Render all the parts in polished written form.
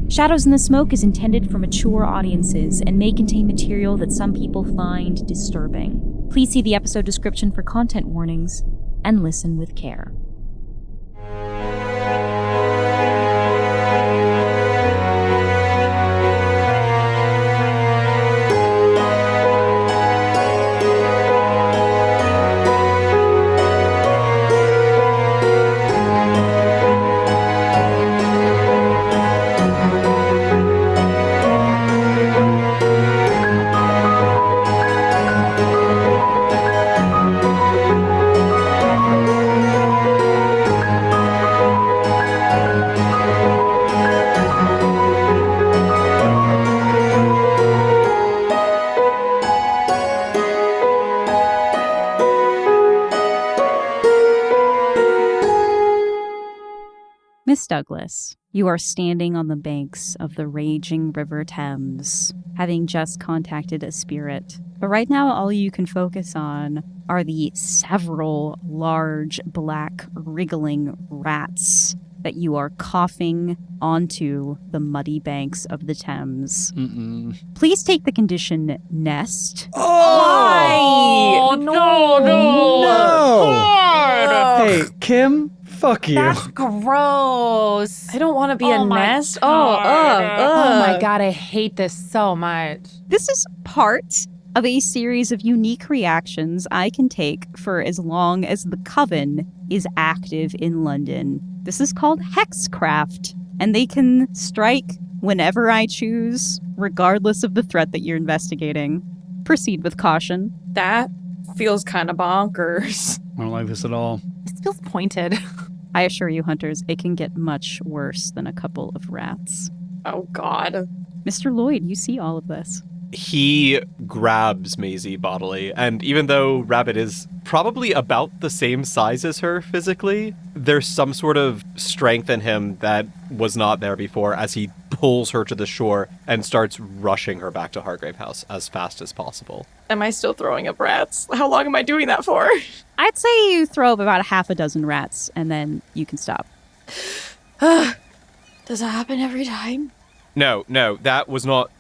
Shadows in the Smoke is intended for mature audiences and may contain material that some people find disturbing. Please see the episode description for content warnings and listen with care. Miss Douglas, you are standing on the banks of the raging River Thames, having just contacted a spirit. But right now, all you can focus on are the several large, black, wriggling rats that you are coughing onto the muddy banks of the Thames. Please take the condition nest. Oh! No! Hey, Kim, fuck you. That's gross. I don't want to be a nest. Oh my god, I hate this so much. This is part of a series of unique reactions I can take for as long as the Coven is active in London. This is called Hexcraft, and they can strike whenever I choose, regardless of the threat that you're investigating. Proceed with caution. That feels kind of bonkers. I don't like this at all. This feels pointed. I assure you, hunters, it can get much worse than a couple of rats. Oh, God. Mr. Lloyd, you see all of this. He grabs Maisie bodily, and even though Rabbit is probably about the same size as her physically, there's some sort of strength in him that was not there before as he pulls her to the shore and starts rushing her back to Hargrave House as fast as possible. Am I still throwing up rats? How long am I doing that for? I'd say you throw up about a half a dozen rats, and then you can stop. Does that happen every time? No, that was not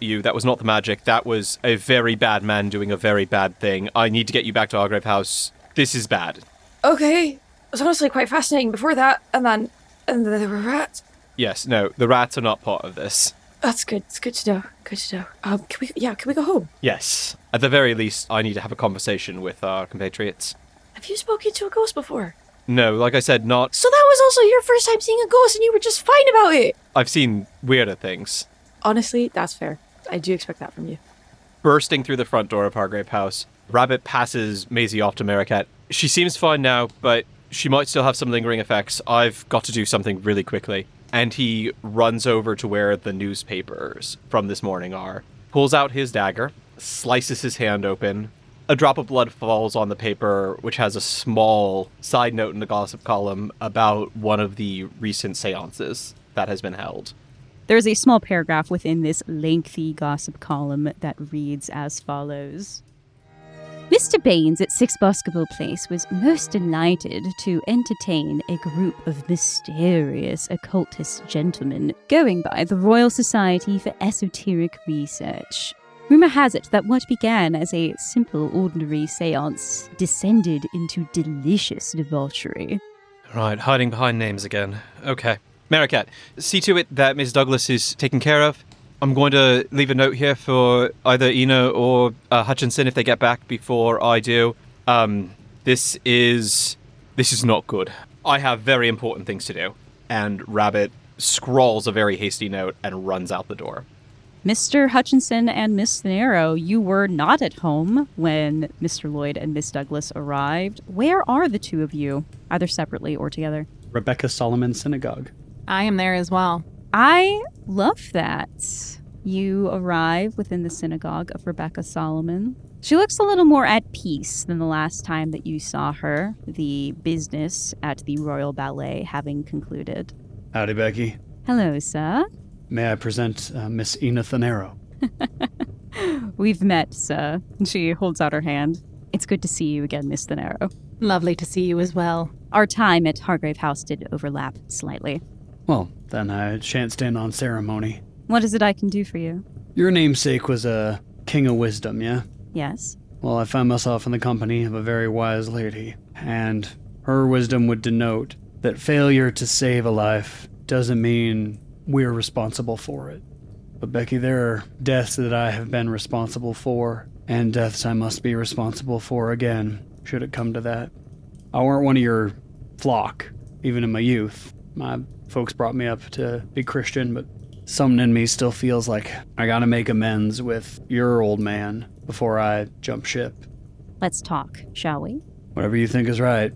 you. That was not the magic. That was a very bad man doing a very bad thing. I need to get you back to Hargrave House. This is bad. Okay. It was honestly quite fascinating before that, and then there were rats. Yes, no, the rats are not part of this. That's good. It's good to know. Good to know. Can we go home? Yes. At the very least, I need to have a conversation with our compatriots. Have you spoken to a ghost before? No, like I said, not... So that was also your first time seeing a ghost and you were just fine about it! I've seen weirder things. Honestly, that's fair. I do expect that from you. Bursting through the front door of Hargrave House, Rabbit passes Maisie off to Maricat. She seems fine now, but she might still have some lingering effects. I've got to do something really quickly. And he runs over to where the newspapers from this morning are, pulls out his dagger, slices his hand open. A drop of blood falls on the paper, which has a small side note in the gossip column about one of the recent seances that has been held. There's a small paragraph within this lengthy gossip column that reads as follows. Mr. Baines at 6 Basketball Place was most delighted to entertain a group of mysterious occultist gentlemen going by the Royal Society for Esoteric Research. Rumor has it that what began as a simple, ordinary seance descended into delicious debauchery. Right, hiding behind names again. Okay. Maricat, see to it that Miss Douglas is taken care of. I'm going to leave a note here for either Ina or Hutchinson if they get back before I do. This is not good. I have very important things to do. And Rabbit scrawls a very hasty note and runs out the door. Mr. Hutchinson and Miss Thanero, you were not at home when Mr. Lloyd and Miss Douglas arrived. Where are the two of you, either separately or together? Rebecca Solomon Synagogue. I am there as well. I love that. You arrive within the synagogue of Rebecca Solomon. She looks a little more at peace than the last time that you saw her, the business at the Royal Ballet having concluded. Howdy, Becky. Hello, sir. May I present Miss Ina Thanero? We've met, sir. She holds out her hand. It's good to see you again, Miss Thanero. Lovely to see you as well. Our time at Hargrave House did overlap slightly. Well, then I shan't stand on ceremony. What is it I can do for you? Your namesake was a king of wisdom, yeah? Yes. Well, I find myself in the company of a very wise lady, and her wisdom would denote that failure to save a life doesn't mean we're responsible for it. But Becky, there are deaths that I have been responsible for, and deaths I must be responsible for again, should it come to that. I weren't one of your flock, even in my youth. My folks brought me up to be Christian, but something in me still feels like I gotta make amends with your old man before I jump ship. Let's talk, shall we? Whatever you think is right.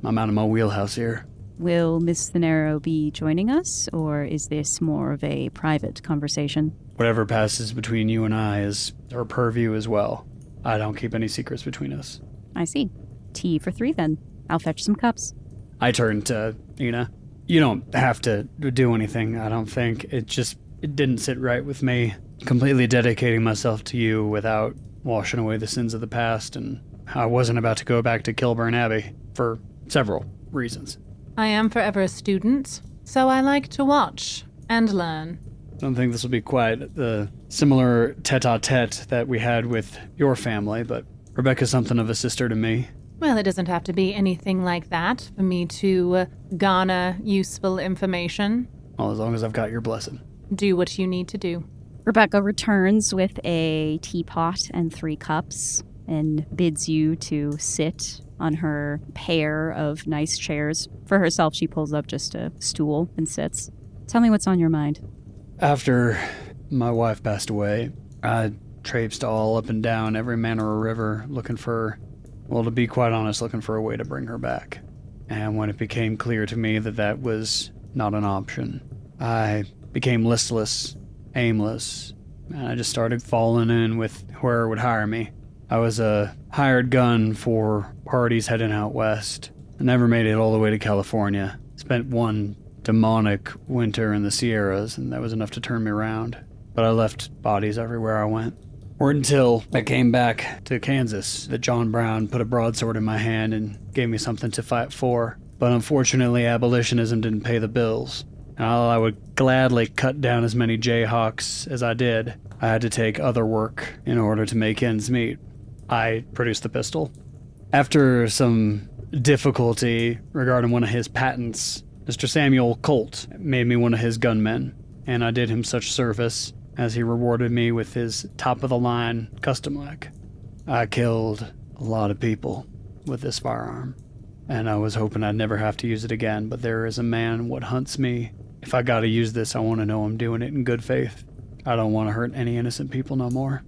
I'm out of my wheelhouse here. Will Miss Thanero be joining us, or is this more of a private conversation? Whatever passes between you and I is her purview as well. I don't keep any secrets between us. I see. Tea for 3 then. I'll fetch some cups. I turn to Ina. You don't have to do anything, I don't think. It didn't sit right with me. Completely dedicating myself to you without washing away the sins of the past, and I wasn't about to go back to Kilburn Abbey for several reasons. I am forever a student, so I like to watch and learn. I don't think this will be quite the similar tete-a-tete that we had with your family, but Rebecca's something of a sister to me. Well, it doesn't have to be anything like that for me to garner useful information. Well, as long as I've got your blessing. Do what you need to do. Rebecca returns with a teapot and 3 cups and bids you to sit on her pair of nice chairs. For herself, she pulls up just a stool and sits. Tell me what's on your mind. After my wife passed away, I traipsed all up and down every manner of river looking for, well, to be quite honest, looking for a way to bring her back. And when it became clear to me that that was not an option, I became listless, aimless, and I just started falling in with whoever would hire me. I was a hired gun for parties heading out west. I never made it all the way to California. Spent one demonic winter in the Sierras, and that was enough to turn me around. But I left bodies everywhere I went. Or until I came back to Kansas, that John Brown put a broadsword in my hand and gave me something to fight for. But unfortunately, abolitionism didn't pay the bills. And while I would gladly cut down as many Jayhawks as I did, I had to take other work in order to make ends meet. I produced the pistol. After some difficulty regarding one of his patents, Mr. Samuel Colt made me one of his gunmen, and I did him such service as he rewarded me with his top-of-the-line custom leg. I killed a lot of people with this firearm, and I was hoping I'd never have to use it again, but there is a man what hunts me. If I gotta use this, I want to know I'm doing it in good faith. I don't want to hurt any innocent people no more.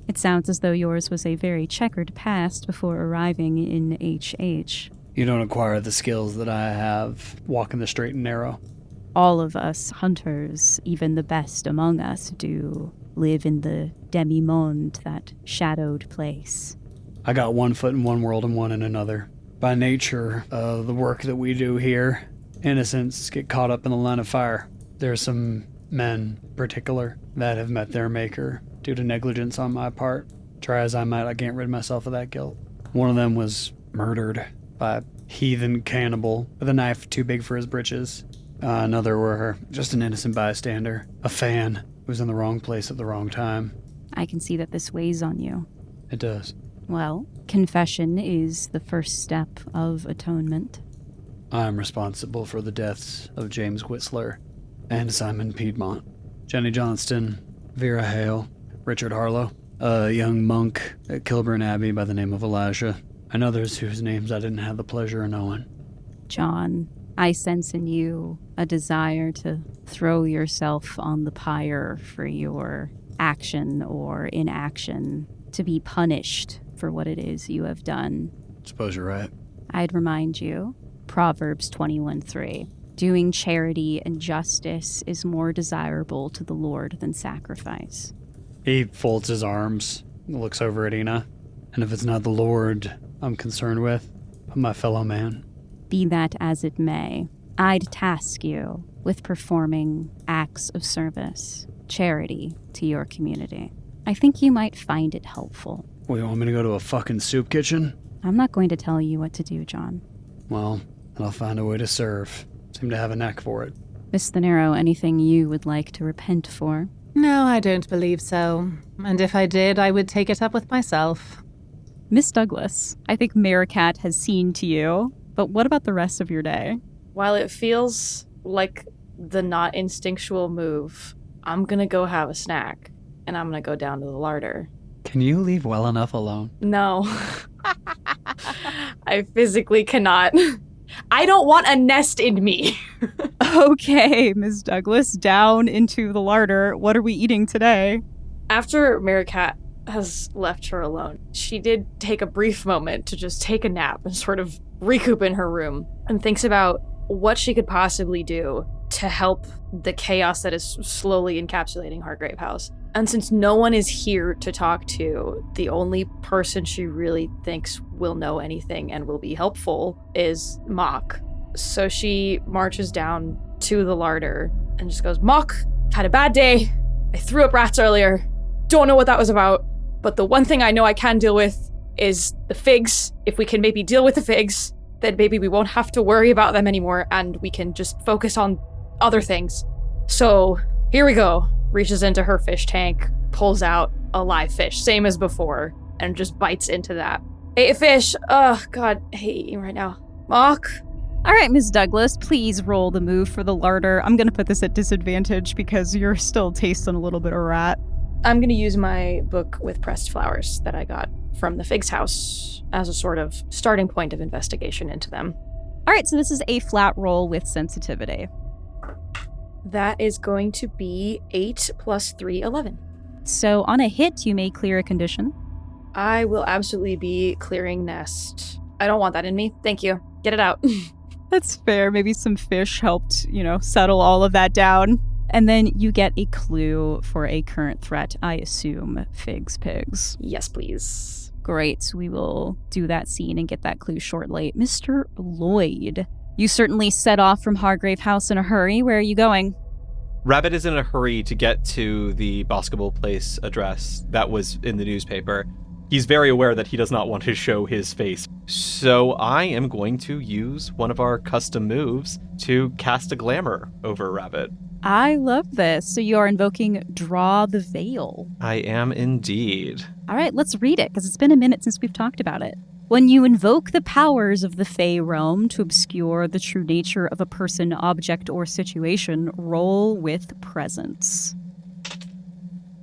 It sounds as though yours was a very checkered past before arriving in HH. You don't acquire the skills that I have walking the straight and narrow. All of us hunters, even the best among us, do live in the demi-monde, that shadowed place. I got one foot in one world and one in another. By nature of the work that we do here, innocents get caught up in the line of fire. There are some men, in particular, that have met their maker due to negligence on my part. Try as I might, I can't rid myself of that guilt. One of them was murdered by a heathen cannibal with a knife too big for his britches. Another were just an innocent bystander, a fan who was in the wrong place at the wrong time. I can see that this weighs on you. It does. Well, confession is the first step of atonement. I'm responsible for the deaths of James Whistler and Simon Piedmont, Jenny Johnston, Vera Hale, Richard Harlow, a young monk at Kilburn Abbey by the name of Elijah, and others whose names I didn't have the pleasure of knowing. John, I sense in you a desire to throw yourself on the pyre for your action or inaction, to be punished for what it is you have done. Suppose you're right. I'd remind you, Proverbs 21:3. Doing charity and justice is more desirable to the Lord than sacrifice. He folds his arms, looks over at Ina, and if it's not the Lord I'm concerned with, but my fellow man. Be that as it may, I'd task you with performing acts of service, charity to your community. I think you might find it helpful. Well, you want me to go to a fucking soup kitchen? I'm not going to tell you what to do, John. Well, then I'll find a way to serve. Seem to have a knack for it. Miss Thanero, anything you would like to repent for? No, I don't believe so. And if I did, I would take it up with myself. Miss Douglas, I think Meerkat has seen to you, but what about the rest of your day? While it feels like the not instinctual move, I'm gonna go have a snack, and I'm gonna go down to the larder. Can you leave well enough alone? No. I physically cannot. I don't want a nest in me. Okay, Miss Douglas, down into the larder. What are we eating today? After Meerkat has left her alone, she did take a brief moment to just take a nap and sort of recoup in her room and thinks about what she could possibly do to help the chaos that is slowly encapsulating Hargrave House. And since no one is here to talk to, the only person she really thinks will know anything and will be helpful is Mock. So she marches down to the larder and just goes, Mock, had a bad day. I threw up rats earlier. Don't know what that was about. But the one thing I know I can deal with is the figs. If we can maybe deal with the figs, then maybe we won't have to worry about them anymore and we can just focus on other things. So here we go. Reaches into her fish tank, pulls out a live fish, same as before, and just bites into that. Ate a fish. Oh, God, I hate eating right now. Mock. All right, Miss Douglas, please roll the move for the larder. I'm going to put this at disadvantage because you're still tasting a little bit of rat. I'm going to use my book with pressed flowers that I got from the Fig's house as a sort of starting point of investigation into them. All right, so this is a flat roll with sensitivity. That is going to be 8 plus 3, 11. So on a hit, you may clear a condition. I will absolutely be clearing nest. I don't want that in me. Thank you. Get it out. That's fair. Maybe some fish helped, settle all of that down. And then you get a clue for a current threat. I assume Fig's pigs. Yes, please. Great. We will do that scene and get that clue shortly. Mr. Lloyd, you certainly set off from Hargrave House in a hurry. Where are you going? Rabbit is in a hurry to get to the Basketball Place address that was in the newspaper. He's very aware that he does not want to show his face. So I am going to use one of our custom moves to cast a glamour over Rabbit. I love this. So you are invoking Draw the Veil. I am indeed. All right, let's read it, because it's been a minute since we've talked about it. When you invoke the powers of the Fey realm to obscure the true nature of a person, object, or situation, roll with presence.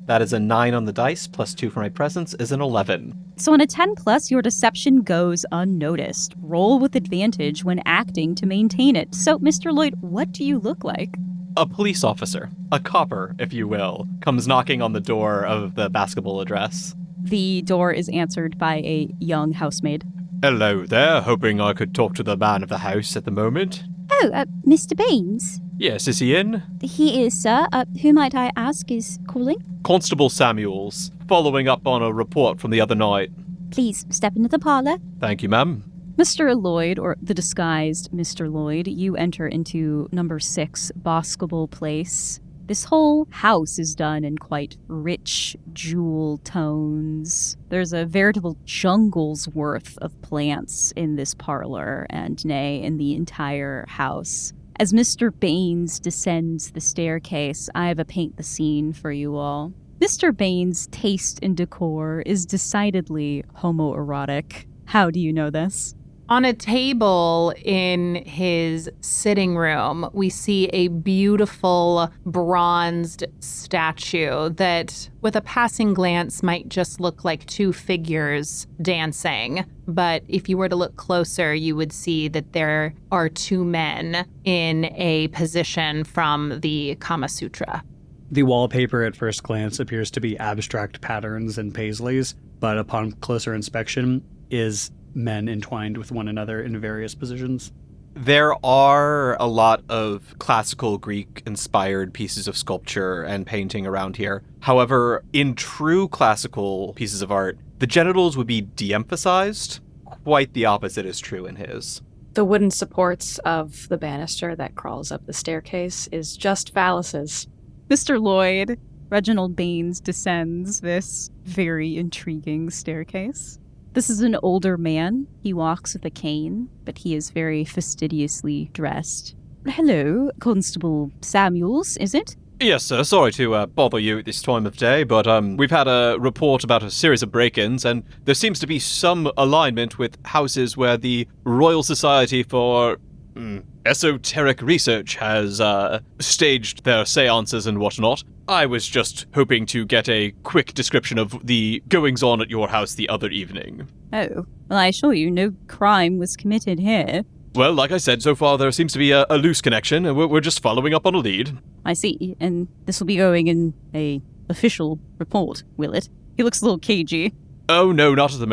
That is a 9 on the dice, plus 2 for my presence is an 11. So on a 10 plus, your deception goes unnoticed. Roll with advantage when acting to maintain it. So, Mr. Lloyd, what do you look like? A police officer, a copper, if you will, comes knocking on the door of the basketball address. The door is answered by a young housemaid. Hello there, hoping I could talk to the man of the house at the moment. Oh, Mr. Baines? Yes, is he in? He is, sir. Who might I ask is calling? Constable Samuels, following up on a report from the other night. Please step into the parlor. Thank you, ma'am. Mr. Lloyd, or the disguised Mr. Lloyd, you enter into number 6, Basketball Place. This whole house is done in quite rich jewel tones. There's a veritable jungle's worth of plants in this parlor, and nay, in the entire house. As Mr. Baines descends the staircase, I have a paint the scene for you all. Mr. Baines' taste in decor is decidedly homoerotic. How do you know this? On a table in his sitting room, we see a beautiful bronzed statue that, with a passing glance, might just look like two figures dancing. But if you were to look closer, you would see that there are two men in a position from the Kama Sutra. The wallpaper at first glance appears to be abstract patterns and paisleys, but upon closer inspection is men entwined with one another in various positions. There are a lot of classical Greek-inspired pieces of sculpture and painting around here. However, in true classical pieces of art, the genitals would be de-emphasized. Quite the opposite is true in his. The wooden supports of the banister that crawls up the staircase is just phalluses. Mr. Lloyd, Reginald Baines descends this very intriguing staircase. This is an older man. He walks with a cane, but he is very fastidiously dressed. hello, Constable Samuels, is it? Yes, sir. Sorry to bother you at this time of day, but we've had a report about a series of break-ins, and there seems to be some alignment with houses where the Royal Society for Esoteric Research has staged their seances and whatnot. I was just hoping to get a quick description of the goings-on at your house the other evening. Oh, well, I assure you, no crime was committed here. Well, like I said, so far there seems to be a loose connection, and we're just following up on a lead. I see, and this will be going in a official report, will it? He looks a little cagey. Oh, no, not at the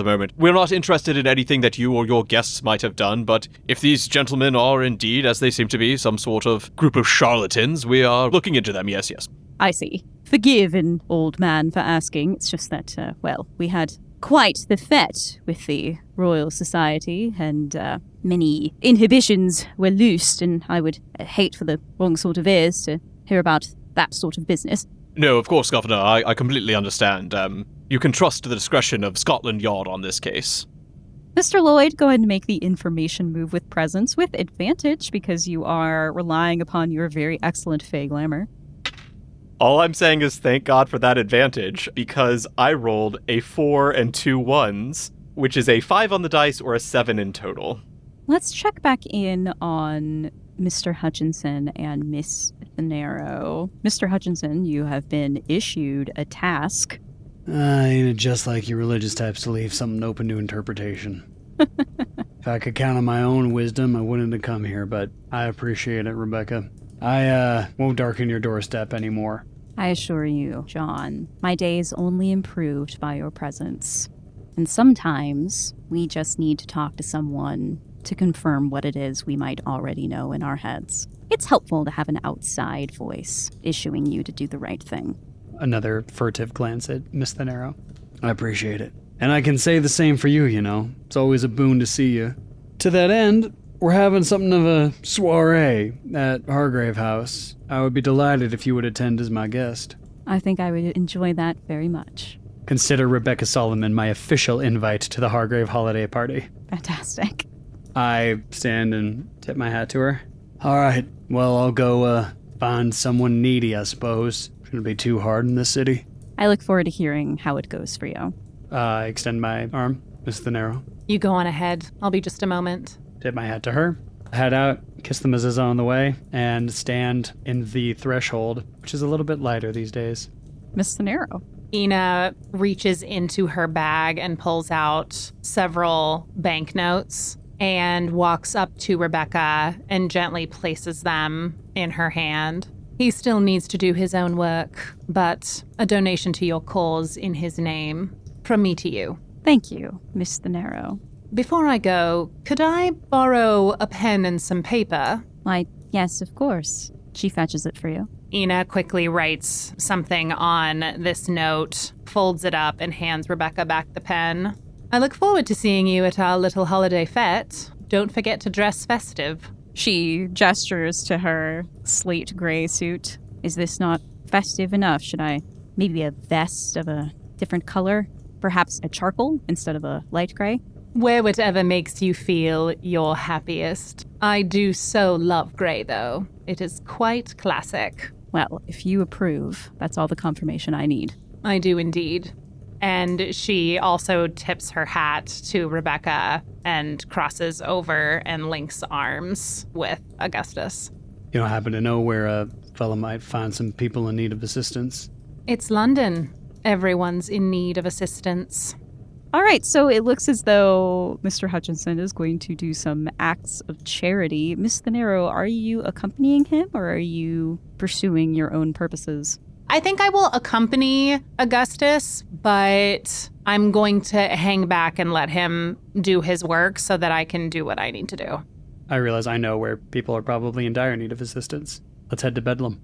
moment. We're not interested in anything that you or your guests might have done, but if these gentlemen are indeed, as they seem to be, some sort of group of charlatans, we are looking into them, yes. I see. Forgive an old man for asking. It's just that, we had quite the fete with the Royal Society, and many inhibitions were loosed, and I would hate for the wrong sort of ears to hear about that sort of business. No, of course, Governor, I completely understand. You can trust the discretion of Scotland Yard on this case. Mr. Lloyd, go ahead and make the information move with presence with advantage, because you are relying upon your very excellent Fey glamour. All I'm saying is thank God for that advantage, because I rolled a 4 and 2 1s, which is a 5 on the dice or a 7 in total. Let's check back in on Mr. Hutchinson and Miss Thanero. Mr. Hutchinson, you have been issued a task. Ain't it just like you religious types to leave something open to interpretation? If I could count on my own wisdom, I wouldn't have come here, but I appreciate it, Rebecca. I won't darken your doorstep anymore. I assure you, John, my day is only improved by your presence. And sometimes we just need to talk to someone to confirm what it is we might already know in our heads. It's helpful to have an outside voice issuing you to do the right thing. Another furtive glance at Miss Thanero. I appreciate it. And I can say the same for you, you know. It's always a boon to see you. To that end, we're having something of a soiree at Hargrave House. I would be delighted if you would attend as my guest. I think I would enjoy that very much. Consider Rebecca Solomon my official invite to the Hargrave holiday party. Fantastic. I stand and tip my hat to her. All right, well, I'll go find someone needy, I suppose. Shouldn't be too hard in this city. I look forward to hearing how it goes for you. I extend my arm, Miss Thanero. You go on ahead. I'll be just a moment. Tip my hat to her. Head out, kiss the mezuzah on the way, and stand in the threshold, which is a little bit lighter these days. Miss Thanero. Ina reaches into her bag and pulls out several banknotes and walks up to Rebecca and gently places them in her hand. He still needs to do his own work, but a donation to your cause in his name from me to you. Thank you, Miss Thanero. Before I go, could I borrow a pen and some paper? Why, yes, of course. She fetches it for you. Ina quickly writes something on this note, folds it up, and hands Rebecca back the pen. I look forward to seeing you at our little holiday fete. Don't forget to dress festive. She gestures to her slate gray suit. Is this not festive enough? Should I maybe a vest of a different color? Perhaps a charcoal instead of a light gray? Wear whatever makes you feel your happiest. I do so love gray, though. It is quite classic. Well, if you approve, that's all the confirmation I need. I do indeed. And she also tips her hat to Rebecca and crosses over and links arms with Augustus. You don't happen to know where a fella might find some people in need of assistance? It's London. Everyone's in need of assistance. All right, so it looks as though Mr. Hutchinson is going to do some acts of charity. Miss Thanero, are you accompanying him, or are you pursuing your own purposes? I think I will accompany Augustus, but I'm going to hang back and let him do his work so that I can do what I need to do. I realize I know where people are probably in dire need of assistance. Let's head to Bedlam.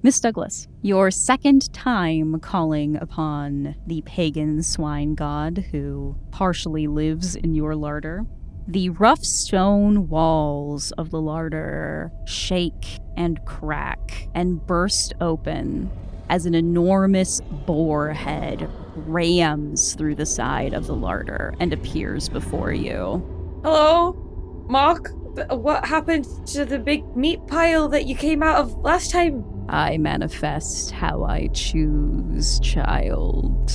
Miss Douglas, your second time calling upon the pagan swine god who partially lives in your larder. The rough stone walls of the larder shake and crack and burst open as an enormous boar head rams through the side of the larder and appears before you. Hello? Mock? What happened to the big meat pile that you came out of last time? I manifest how I choose, child.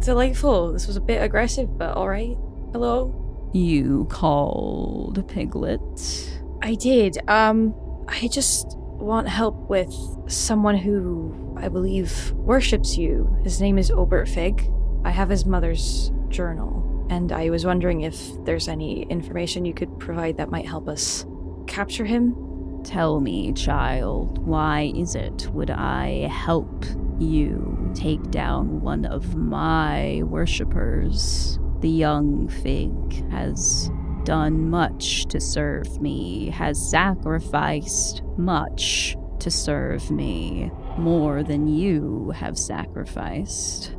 Delightful. This was a bit aggressive, but alright. Hello? You called, Piglet. I did. I just want help with someone who I believe worships you. His name is Obert Fig. I have his mother's journal, and I was wondering if there's any information you could provide that might help us capture him. Tell me, child, why is it would I help you take down one of my worshippers? The young Fig has done much to serve me, has sacrificed much to serve me, more than you have sacrificed.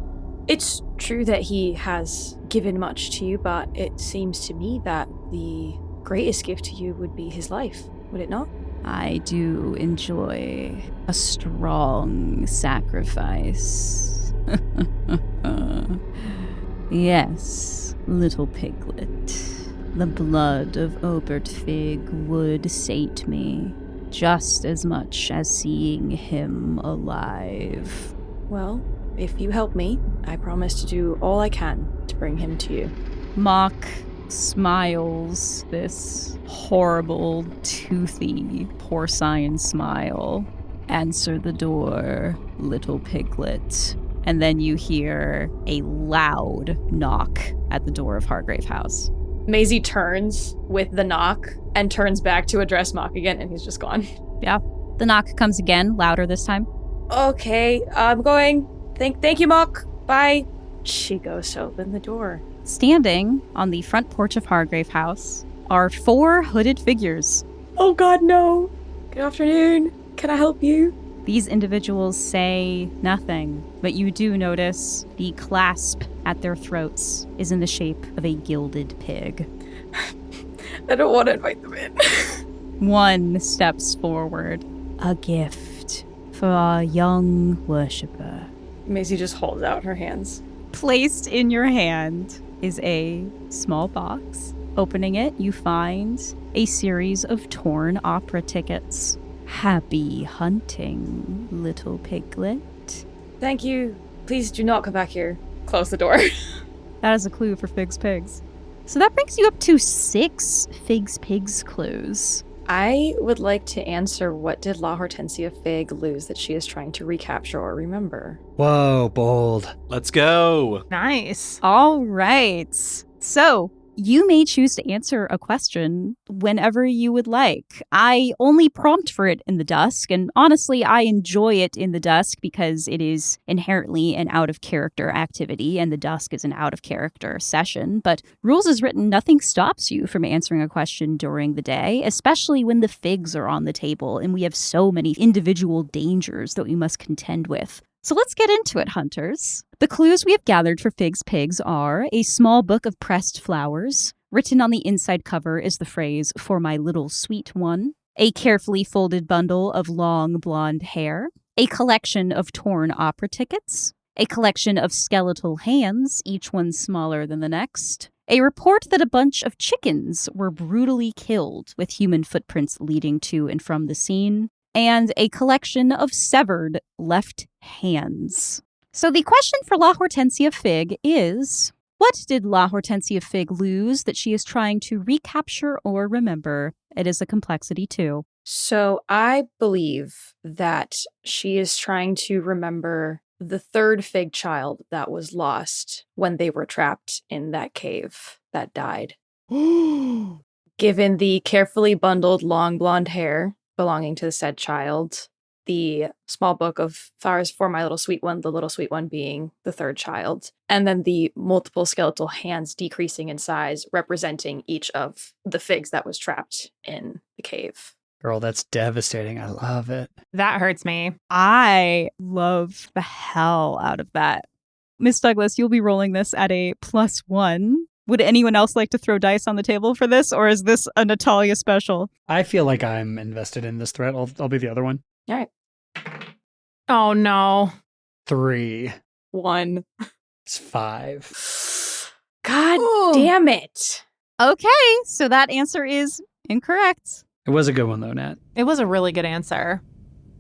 It's true that he has given much to you, but it seems to me that the greatest gift to you would be his life, would it not? I do enjoy a strong sacrifice. Yes, little piglet. The blood of Obert Fig would sate me just as much as seeing him alive. Well, if you help me, I promise to do all I can to bring him to you. Mock smiles this horrible, toothy, porcine smile. Answer the door, little piglet. And then you hear a loud knock at the door of Hargrave House. Maisie turns with the knock and turns back to address Mock again, and he's just gone. Yeah. The knock comes again, louder this time. Okay, I'm going. Thank you, Mock. Bye. She goes to open the door. Standing on the front porch of Hargrave House are 4 hooded figures. Oh god, no. Good afternoon. Can I help you? These individuals say nothing, but you do notice the clasp at their throats is in the shape of a gilded pig. I don't want to invite them in. One steps forward. A gift for our young worshipper. Maisie just holds out her hands. Placed in your hand is a small box. Opening it, you find a series of torn opera tickets. Happy hunting, little piglet. Thank you. Please do not come back here. Close the door. That is a clue for Fig's Pigs. So that brings you up to 6 Fig's Pigs clues. I would like to answer, what did La Hortensia Fig lose that she is trying to recapture or remember? Whoa, bold. Let's go. Nice. All right. So you may choose to answer a question whenever you would like. I only prompt for it in the dusk, and honestly, I enjoy it in the dusk because it is inherently an out-of-character activity, and the dusk is an out-of-character session. But rules as written, nothing stops you from answering a question during the day, especially when the figs are on the table, and we have so many individual dangers that we must contend with. So let's get into it, hunters. The clues we have gathered for Fig's Pigs are a small book of pressed flowers. Written on the inside cover is the phrase, "For my little sweet one." A carefully folded bundle of long blonde hair. A collection of torn opera tickets. A collection of skeletal hands, each one smaller than the next. A report that a bunch of chickens were brutally killed, with human footprints leading to and from the scene. And a collection of severed left hands. So the question for La Hortensia Fig is, what did La Hortensia Fig lose that she is trying to recapture or remember? It is a complexity 2. So I believe that she is trying to remember the 3rd Fig child that was lost when they were trapped in that cave that died. Given the carefully bundled long blonde hair belonging to the said child, the small book of flowers for my little sweet one, the little sweet one being the 3rd child, and then the multiple skeletal hands decreasing in size, representing each of the figs that was trapped in the cave. Girl, that's devastating. I love it. That hurts me. I love the hell out of that. Miss Douglas, you'll be rolling this at a +1. Would anyone else like to throw dice on the table for this, or is this a Natalia special? I feel like I'm invested in this threat. I'll be the other one. All right. Oh, no. 3. 1. It's 5. God Ooh. damn it. Okay, so that answer is Incorrect. It was a good one, though, Nat. It was a really good answer.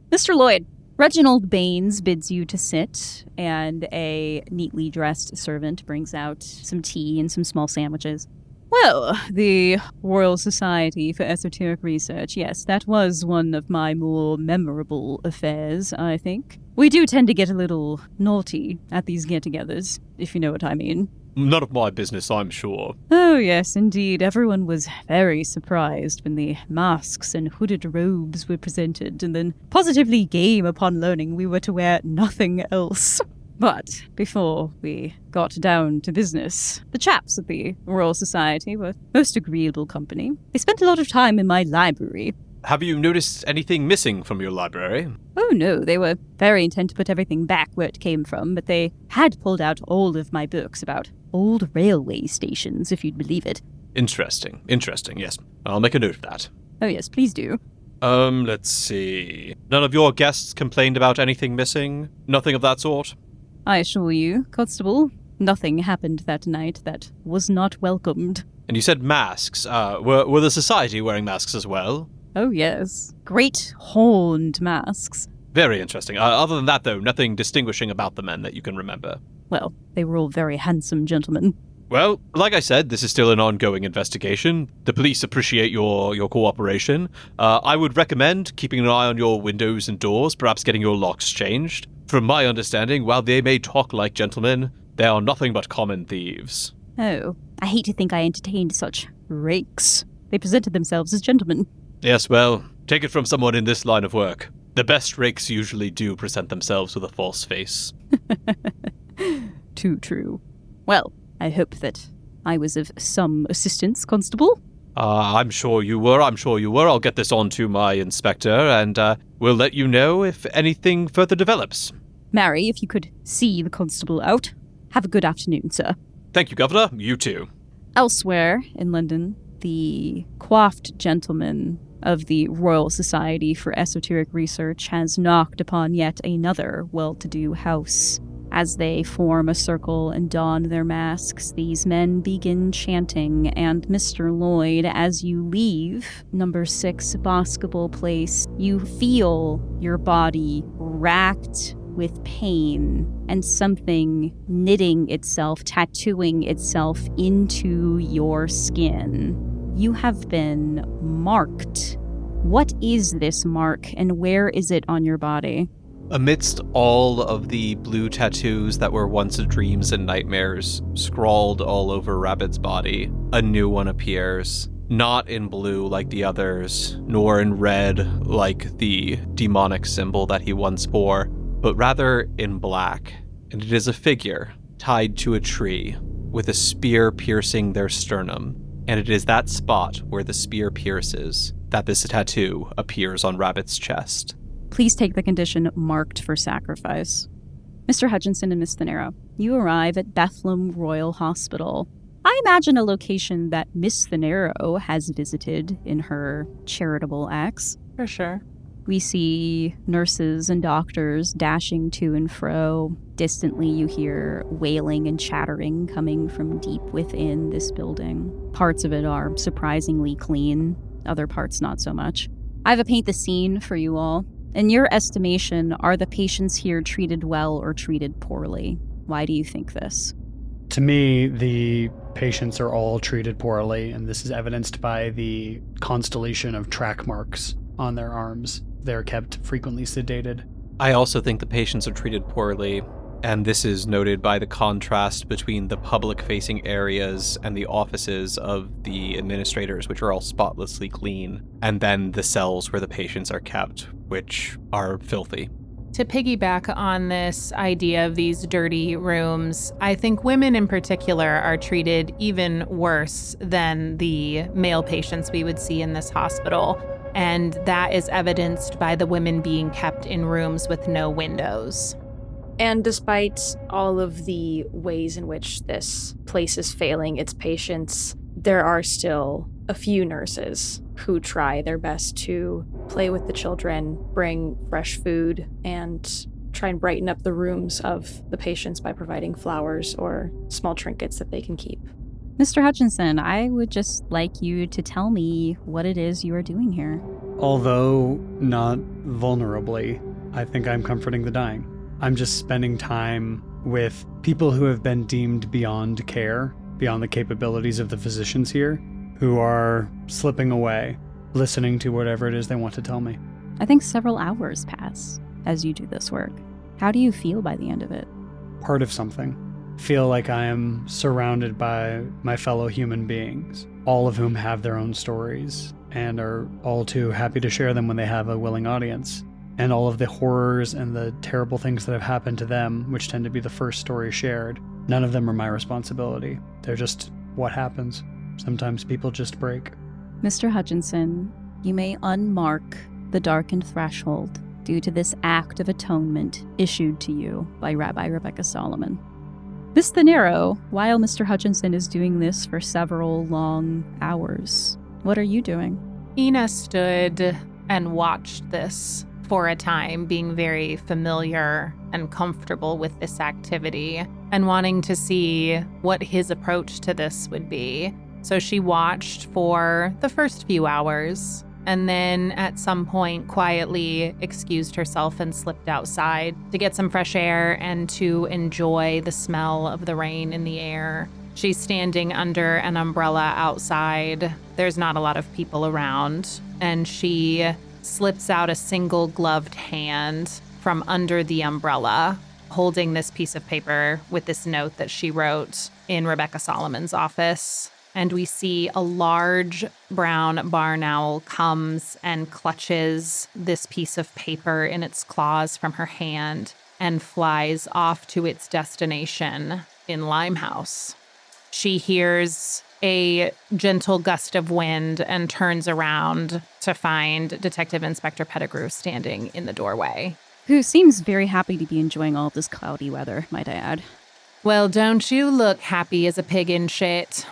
Mr. Lloyd, Reginald Baines bids you to sit, and a neatly dressed servant brings out some tea and some small sandwiches. Well, the Royal Society for Esoteric Research, yes, that was one of my more memorable affairs, I think. We do tend to get a little naughty at these get-togethers, if you know what I mean. None of my business, I'm sure. Oh, yes, indeed. Everyone was very surprised when the masks and hooded robes were presented, and then positively game upon learning we were to wear nothing else. But before we got down to business, the chaps at the Royal Society were most agreeable company. They spent a lot of time in my library. Have you noticed anything missing from your library? Oh no, they were very intent to put everything back where it came from, but they had pulled out all of my books about old railway stations, if you'd believe it. Interesting, yes. I'll make a note of that. Oh yes, please do. Let's see. None of your guests complained about anything missing? Nothing of that sort? I assure you, Constable, nothing happened that night that was not welcomed. And you said masks. Were the society wearing masks as well? Oh yes. Great horned masks. Very interesting. Other than that, though, nothing distinguishing about the men that you can remember. Well, they were all very handsome gentlemen. Well, like I said, this is still an ongoing investigation. The police appreciate your cooperation. I would recommend keeping an eye on your windows and doors, perhaps getting your locks changed. From my understanding, while they may talk like gentlemen, they are nothing but common thieves. Oh, I hate to think I entertained such rakes. They presented themselves as gentlemen. Yes, well, take it from someone in this line of work. The best rakes usually do present themselves with a false face. Too true. Well, I hope that I was of some assistance, Constable. I'm sure you were. I'll get this on to my inspector, and we'll let you know if anything further develops. Mary, if you could see the constable out. Have a good afternoon, sir. Thank you, Governor. You too. Elsewhere in London, the coiffed gentleman of the Royal Society for Esoteric Research has knocked upon yet another well-to-do house. As they form a circle and don their masks, these men begin chanting, and Mr. Lloyd, as you leave number 6 Basketball Place, you feel your body racked with pain and something knitting itself, tattooing itself into your skin. You have been marked. What is this mark, and where is it on your body? Amidst all of the blue tattoos that were once dreams and nightmares scrawled all over Rabbit's body, a new one appears. Not in blue like the others, nor in red like the demonic symbol that he once bore, but rather in black. And it is a figure tied to a tree with a spear piercing their sternum. And it is that spot where the spear pierces that this tattoo appears on Rabbit's chest. Please take the condition marked for sacrifice. Mr. Hutchinson and Ms. Thanero, you arrive at Bethlehem Royal Hospital. I imagine a location that Miss Thanero has visited in her charitable acts. For sure. We see nurses and doctors dashing to and fro. Distantly, you hear wailing and chattering coming from deep within this building. Parts of it are surprisingly clean, other parts not so much. I have a paint the scene for you all. In your estimation, are the patients here treated well or treated poorly? Why do you think this? To me, the patients are all treated poorly, and this is evidenced by the constellation of track marks on their arms. They're kept frequently sedated. I also think the patients are treated poorly, and this is noted by the contrast between the public-facing areas and the offices of the administrators, which are all spotlessly clean, and then the cells where the patients are kept, which are filthy. To piggyback on this idea of these dirty rooms, I think women in particular are treated even worse than the male patients we would see in this hospital. And that is evidenced by the women being kept in rooms with no windows. And despite all of the ways in which this place is failing its patients, there are still a few nurses who try their best to play with the children, bring fresh food, and try and brighten up the rooms of the patients by providing flowers or small trinkets that they can keep. Mr. Hutchinson, I would just like you to tell me what it is you are doing here. Although not vulnerably, I think I'm comforting the dying. I'm just spending time with people who have been deemed beyond care, beyond the capabilities of the physicians here, who are slipping away, listening to whatever it is they want to tell me. I think several hours pass as you do this work. How do you feel by the end of it? Part of something. Feel like I am surrounded by my fellow human beings, all of whom have their own stories and are all too happy to share them when they have a willing audience. And all of the horrors and the terrible things that have happened to them, which tend to be the first story shared, none of them are my responsibility. They're just what happens. Sometimes people just break. Mr. Hutchinson, you may unmark the darkened threshold due to this act of atonement issued to you by Rabbi Rebecca Solomon. Miss Thanero, while Mr. Hutchinson is doing this for several long hours, what are you doing? Ina stood and watched this for a time, being very familiar and comfortable with this activity and wanting to see what his approach to this would be. So she watched for the first few hours and then at some point quietly excused herself and slipped outside to get some fresh air and to enjoy the smell of the rain in the air. She's standing under an umbrella outside. There's not a lot of people around, and she slips out a single gloved hand from under the umbrella, holding this piece of paper with this note that she wrote in Rebecca Solomon's office. And we see a large brown barn owl comes and clutches this piece of paper in its claws from her hand and flies off to its destination in Limehouse. She hears a gentle gust of wind and turns around to find Detective Inspector Pettigrew standing in the doorway. Who seems very happy to be enjoying all this cloudy weather, might I add. Well, don't you look happy as a pig in shit.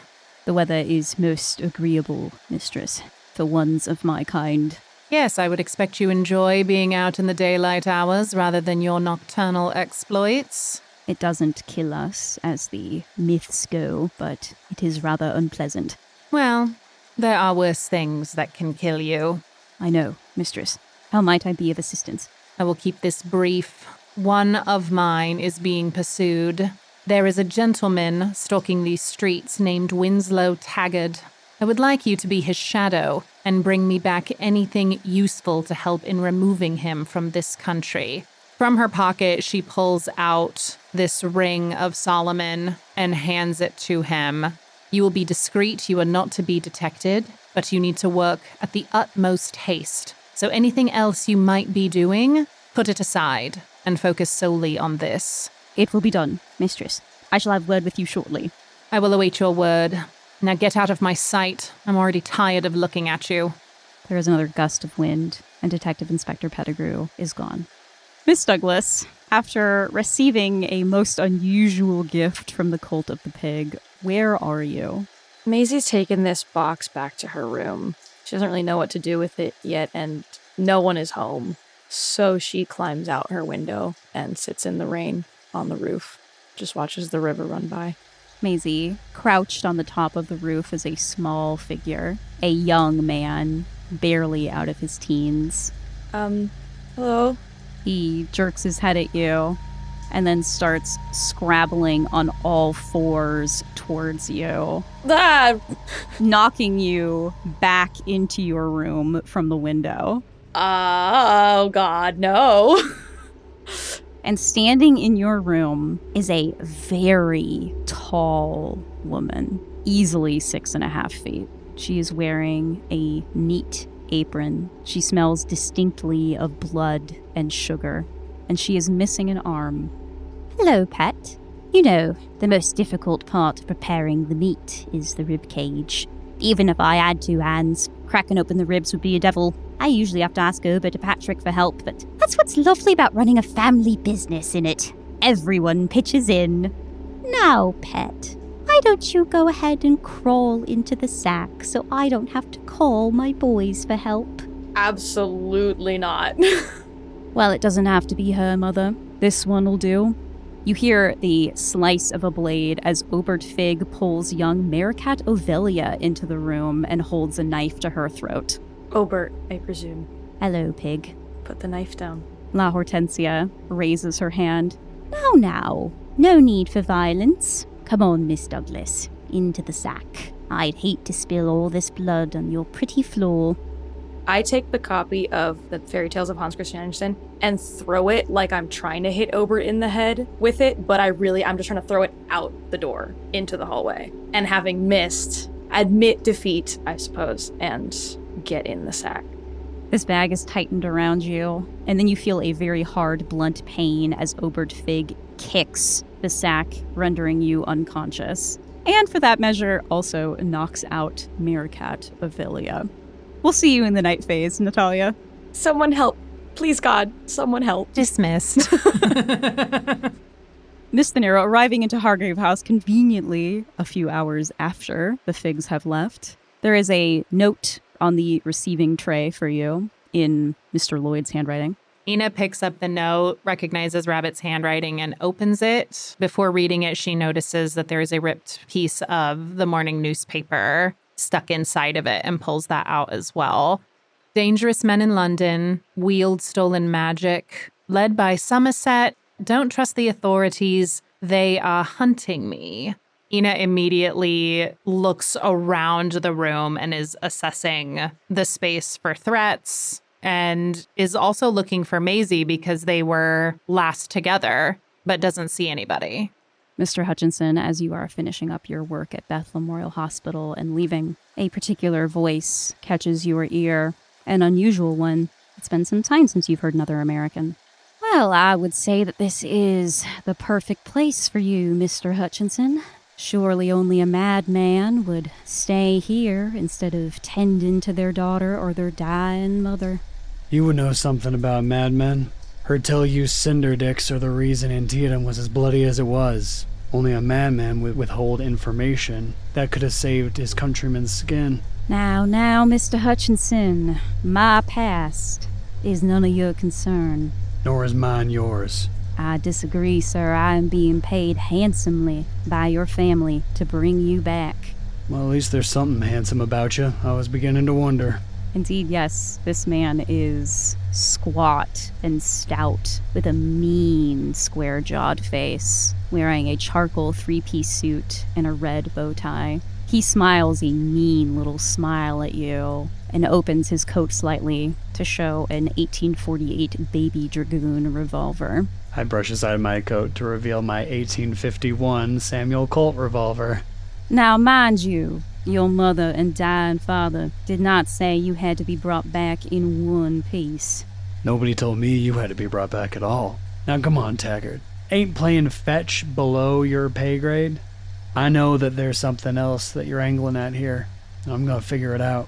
The weather is most agreeable, mistress, for ones of my kind. Yes, I would expect you enjoy being out in the daylight hours rather than your nocturnal exploits. It doesn't kill us, as the myths go, but it is rather unpleasant. Well, there are worse things that can kill you. I know, mistress. How might I be of assistance? I will keep this brief. One of mine is being pursued. There is a gentleman stalking these streets named Winslow Taggart. I would like you to be his shadow and bring me back anything useful to help in removing him from this country. From her pocket, she pulls out this ring of Solomon and hands it to him. You will be discreet. You are not to be detected, but you need to work at the utmost haste. So anything else you might be doing, put it aside and focus solely on this. It will be done, mistress. I shall have word with you shortly. I will await your word. Now get out of my sight. I'm already tired of looking at you. There is another gust of wind, and Detective Inspector Pettigrew is gone. Miss Douglas, after receiving a most unusual gift from the Cult of the Pig, where are you? Maisie's taken this box back to her room. She doesn't really know what to do with it yet, and no one is home. So she climbs out her window and sits in the rain on the roof, just watches the river run by. Maisie, crouched on the top of the roof, is a small figure, a young man, barely out of his teens. Hello? He jerks his head at you and then starts scrabbling on all fours towards you, knocking you back into your room from the window. Oh, God, no. And standing in your room is a very tall woman, easily 6.5 feet. She is wearing a neat apron. She smells distinctly of blood and sugar, and she is missing an arm. Hello, pet. You know, the most difficult part of preparing the meat is the rib cage. Even if I had 2 hands, cracking open the ribs would be a devil. I usually have to ask over to Patrick for help, but that's what's lovely about running a family business, innit? Everyone pitches in. Now, pet, why don't you go ahead and crawl into the sack so I don't have to call my boys for help? Absolutely not. Well, it doesn't have to be her, Mother. This one will do. You hear the slice of a blade as Obert Fig pulls young Meerkat Ovelia into the room and holds a knife to her throat. Obert, I presume. Hello, pig. Put the knife down. La Hortensia raises her hand. Now. No need for violence. Come on, Miss Douglas. Into the sack. I'd hate to spill all this blood on your pretty floor. I take the copy of the Fairy Tales of Hans Christian Andersen and throw it like I'm trying to hit Obert in the head with it, but I'm just trying to throw it out the door into the hallway. And having missed, admit defeat, I suppose, and get in the sack. This bag is tightened around you, and then you feel a very hard, blunt pain as Obert Fig kicks the sack, rendering you unconscious. And for that measure, also knocks out Meerkat Ovelia. We'll see you in the night phase, Natalia. Someone help. Please, God, someone help. Dismissed. Miss Thanero arriving into Hargrave House conveniently a few hours after the Figs have left. There is a note on the receiving tray for you in Mr. Lloyd's handwriting. Ina picks up the note, recognizes Rabbit's handwriting, and opens it. Before reading it, she notices that there is a ripped piece of the morning newspaper stuck inside of it and pulls that out as well. Dangerous men in London, wield stolen magic, led by Somerset, don't trust the authorities, they are hunting me. Ina immediately looks around the room and is assessing the space for threats and is also looking for Maisie because they were last together, but doesn't see anybody. Mr. Hutchinson, as you are finishing up your work at Beth Memorial Hospital and leaving, a particular voice catches your ear, an unusual one. It's been some time since you've heard another American. Well, I would say that this is the perfect place for you, Mr. Hutchinson. Surely only a madman would stay here instead of tending to their daughter or their dying mother. You would know something about madmen. Heard tell you cinder dicks are the reason Antietam was as bloody as it was. Only a madman would withhold information that could have saved his countrymen's skin. Now, Mr. Hutchinson, my past is none of your concern. Nor is mine yours. I disagree, sir. I am being paid handsomely by your family to bring you back. Well, at least there's something handsome about you. I was beginning to wonder. Indeed, yes, this man is squat and stout with a mean, square-jawed face, wearing a charcoal three-piece suit and a red bow tie. He smiles a mean little smile at you and opens his coat slightly to show an 1848 baby dragoon revolver. I brush aside my coat to reveal my 1851 Samuel Colt revolver. Now, mind you, your mother and dying father did not say you had to be brought back in one piece. Nobody told me you had to be brought back at all. Now come on, Taggart. Ain't playing fetch below your pay grade? I know that there's something else that you're angling at here. I'm gonna figure it out.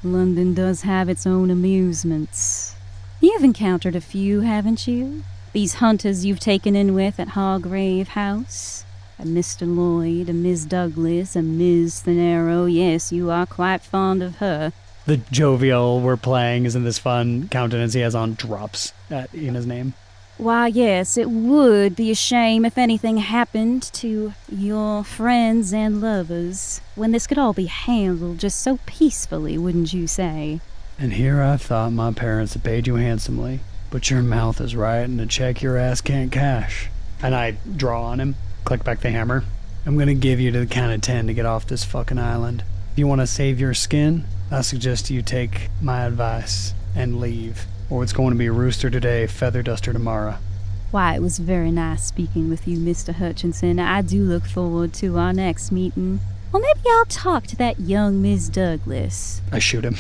London does have its own amusements. You've encountered a few, haven't you? These hunters you've taken in with at Hargrave House? A Mr. Lloyd, a Miss Douglas, a Ms. Thanero. Yes, you are quite fond of her. The jovial we're playing isn't this fun countenance he has on drops at Ina's name. Why, yes, it would be a shame if anything happened to your friends and lovers, when this could all be handled just so peacefully, wouldn't you say? And here I thought my parents had paid you handsomely, but your mouth is right and a check your ass can't cash. And I draw on him, click back the hammer. I'm gonna give you to the count of 10 to get off this fucking island. If you want to save your skin, I suggest you take my advice and leave. Or it's going to be rooster today, feather duster tomorrow. Why, it was very nice speaking with you, Mr. Hutchinson. I do look forward to our next meeting. Or maybe I'll talk to that young Miss Douglas. I shoot him.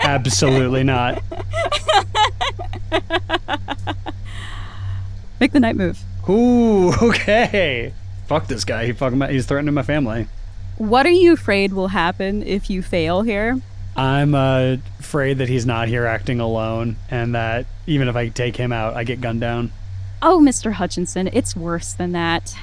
Absolutely not. Make the night move. Ooh, okay. Fuck this guy. He's threatening my family. What are you afraid will happen if you fail here? I'm afraid that he's not here acting alone, and that even if I take him out, I get gunned down. Oh, Mr. Hutchinson, it's worse than that.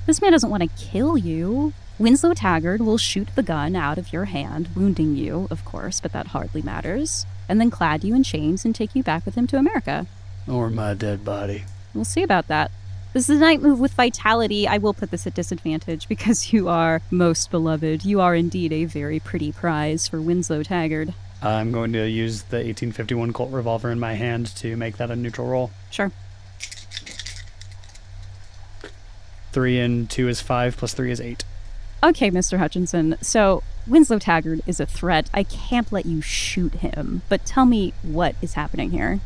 This man doesn't want to kill you. Winslow Taggart will shoot the gun out of your hand, wounding you, of course, but that hardly matters, and then clad you in chains and take you back with him to America. Or my dead body. We'll see about that. This is a night move with vitality. I will put this at disadvantage because you are most beloved. You are indeed a very pretty prize for Winslow Taggart. I'm going to use the 1851 Colt revolver in my hand to make that a neutral roll. Sure. 3 and 2 is 5, plus 3 is 8. Okay, Mr. Hutchinson. So, Winslow Taggart is a threat. I can't let you shoot him. But tell me what is happening here.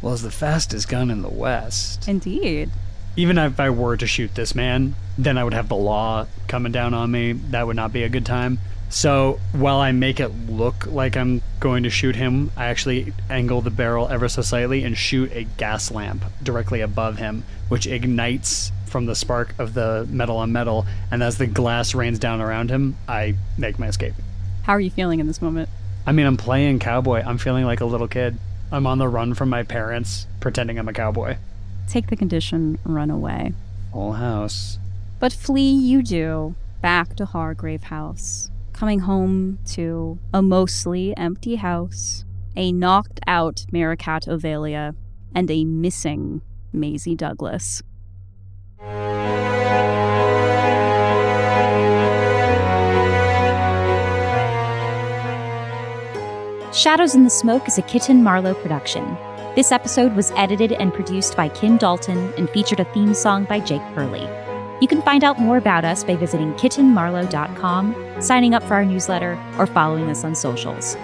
Well, it's the fastest gun in the West. Indeed. Even if I were to shoot this man, then I would have the law coming down on me. That would not be a good time. So while I make it look like I'm going to shoot him, I actually angle the barrel ever so slightly and shoot a gas lamp directly above him, which ignites from the spark of the metal on metal. And as the glass rains down around him, I make my escape. How are you feeling in this moment? I mean, I'm playing cowboy. I'm feeling like a little kid. I'm on the run from my parents, pretending I'm a cowboy. Take the condition, run away. Whole house. But flee you do, back to Hargrave House, coming home to a mostly empty house, a knocked out Maricat Ovalia, and a missing Maisie Douglas. Shadows in the Smoke is a Kitten Marlowe production. This episode was edited and produced by Kim Dalton and featured a theme song by Jake Pierle. You can find out more about us by visiting kittenmarlowe.com, signing up for our newsletter, or following us on socials.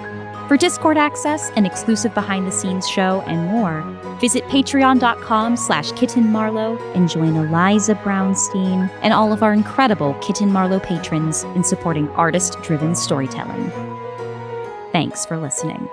For Discord access, an exclusive behind-the-scenes show, and more, visit patreon.com/kittenmarlowe and join Eliza Brownstein and all of our incredible Kitten Marlowe patrons in supporting artist-driven storytelling. Thanks for listening.